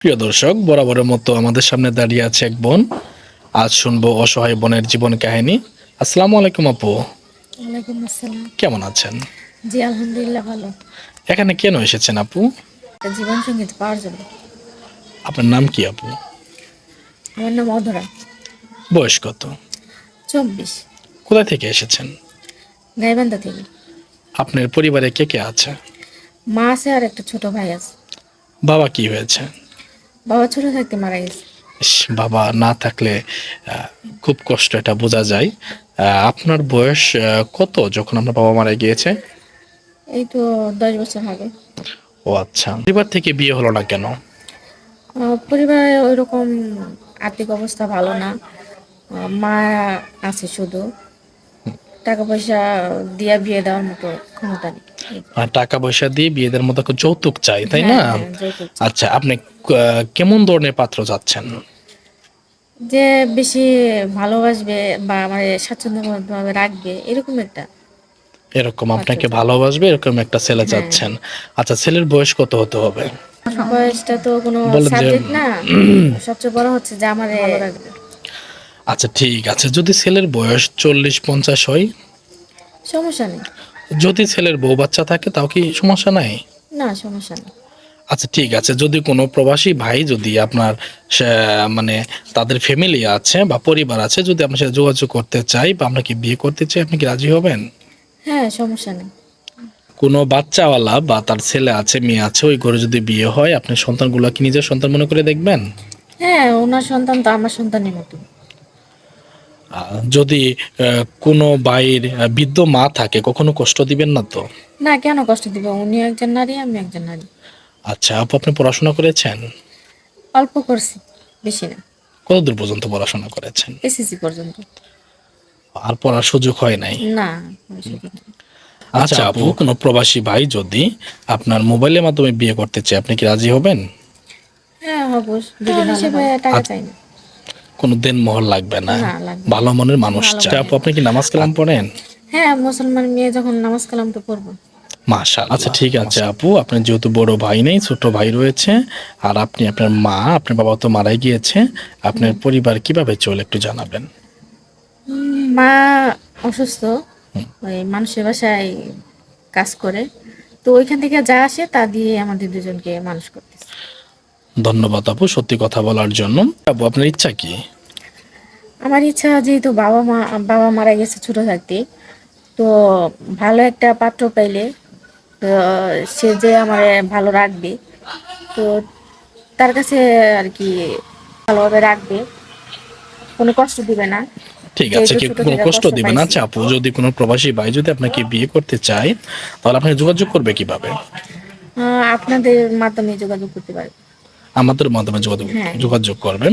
প্রিয় দর্শক, বরাবরের মতো আমাদের সামনে দাঁড়িয়ে আছে এক বোন। আজ শুনবো অসহায় বোনের জীবন কাহিনী। আসসালামু আলাইকুম আপু। ওয়ালাইকুম আসসালাম। কেমন আছেন? জি আলহামদুলিল্লাহ ভালো। এখানে কেন এসেছেন আপু? একটা জীবন সঙ্গীত পাওয়ার জন্য। আপনার নাম কি আপু? আমার নাম অধরা। বয়স কত? 24। কোথা থেকে এসেছেন? গাইবান্ধা থেকে। আপনার পরিবারে কে কে আছে? মা আছে আর একটা ছোট ভাই আছে। বাবা কি হয়েছে? বাবা ছোট থাকতে মারা গেছে। ইস, বাবা না থাকলে খুব কষ্ট, এটা বোঝা যায়। আপনার বয়স কত যখন আপনার বাবা মারা গিয়েছে? এই তো 10 বছর হবে। ও আচ্ছা, পরিবার থেকে বিয়ে হলো না কেন? পরিবারে ওই রকম আর্থিক অবস্থা ভালো না। মা আছে শুধু, টাকা পয়সা দিয়া বিয়ে দেওয়ার মতো ক্ষমতা নেই। টাকা পয়সা দিয়ে বিয়েদের মতো একটা যৌতুক চাই, তাই না? হ্যাঁ হ্যাঁ, যৌতুক চাই। আচ্ছা, আপনি কেমন ধরনের পাত্র চাচ্ছেন? যে বেশি ভালোবাসবে বা আমার স্বাচ্ছন্দ্যভাবে রাখবে এরকম একটা এরকম পাত্র আপনাকে চাই। ভালোবাসবে এরকম একটা ছেলে হ্যাঁ, চাচ্ছেন। আচ্ছা, ছেলের বয়স কত হতে হবে? বয়সটা তো কোনো বলেন যে সাবজেক্ট না। সবচেয়ে বড় হচ্ছে যে আমার ভালো রাখবে। আচ্ছা ঠিক আছে, যদি ছেলের বয়স 40-50 হয়, সমস্যা নেই। যদি ছেলের বউ বাচ্চা থাকে তাও কি সমস্যা নাই? না, সমস্যা নেই। আচ্ছা ঠিক আছে, যদি কোনো প্রবাসী ভাই যদি আপনার মানে তাদের ফ্যামিলি আছে বা পরিবার আছে, যদি আপনার সাথে যোগাযোগ করতে চাই বা আপনাকে বিয়ে করতে চাই, আপনি কি রাজি হবেন? হ্যাঁ, সমস্যা নেই। কোনো বাচ্চাওয়ালা বা তার ছেলে আছে মেয়ে আছে ওই ঘরে যদি বিয়ে হয়, আপনি সন্তানগুলো কি নিজের সন্তান মনে করে দেখবেন? হ্যাঁ, ওনার সন্তান তো আমার সন্তানের মতো। যদি কোনো ভাইয়ের বৃদ্ধ মা থাকে, কখনো কষ্ট দিবেন না তো? না, কেন কষ্ট দিব? উনি একজন নারী, আমি একজন নারী। আচ্ছা আপু, আপনি পড়াশোনা করেছেন? অল্প করছি, বেশি না। কতদূর পর্যন্ত পড়াশোনা করেছেন? এসএসসি পর্যন্ত। আর পড়ার সুযোগ হয় নাই? না, কোনো সুযোগ নেই। আচ্ছা আপু, কোনো প্রবাসী ভাই যদি আপনার মোবাইলের মাধ্যমে বিয়ে করতে চায়, আপনি কি রাজি হবেন? হ্যাঁ, হব। যদি হিসেবে টাকা চাই না। কোনো দেনমোহর লাগবে না? না, লাগবে না। ভালো মনের মানুষ ভালো চাই। আপু, আপনি কি নামাজ কালাম পড়েন? হ্যাঁ, মুসলমান মেয়ে যখন নামাজ কালাম তো পড়বো। মাশাআল্লাহ। আচ্ছা ঠিক আছে আপু, আপনার যেহেতু বড় ভাই নেই, ছোট ভাই রয়েছে, আর আপনি আপনার মা, আপনার বাবা তো মারাই গিয়েছে, আপনার পরিবার কিভাবে চলে একটু জানাবেন? মা অসুস্থ, ওই মানুষের বাসায় কাজ করে, তো ওইখান থেকে যা আসে তা দিয়ে আমাদের দুজনকে মানুষ করতেছে। ধন্যবাদ আপু সত্যি কথা বলার জন্য। আপু, আপনার ইচ্ছা কি? আমার ইচ্ছা, যেহেতু বাবা মারা গেছে ছোট থাকতে, তো ভালো একটা পাত্র পাইলে, তো সে যে আমার ভালো রাখবে, তো তার কাছে আর কি ভালোভাবে রাখবে, কোনো কষ্ট দিবে না, ঠিক আছে, যেহেতু কেউ ছোট কোনো থেকে কষ্ট কষ্ট দিবেন না। পাইছি। আচ্ছা আপু, যদি কোনো প্রবাসী ভাই যদি আপনাকে বিয়ে করতে চায়, তাহলে আপনি যোগাযোগ করবে কিভাবে? আপনাদের মাধ্যমে যোগাযোগ করতে পারবে। আমাদের মাধ্যমে যোগাযোগ হ্যাঁ। যোগাযোগ করবেন।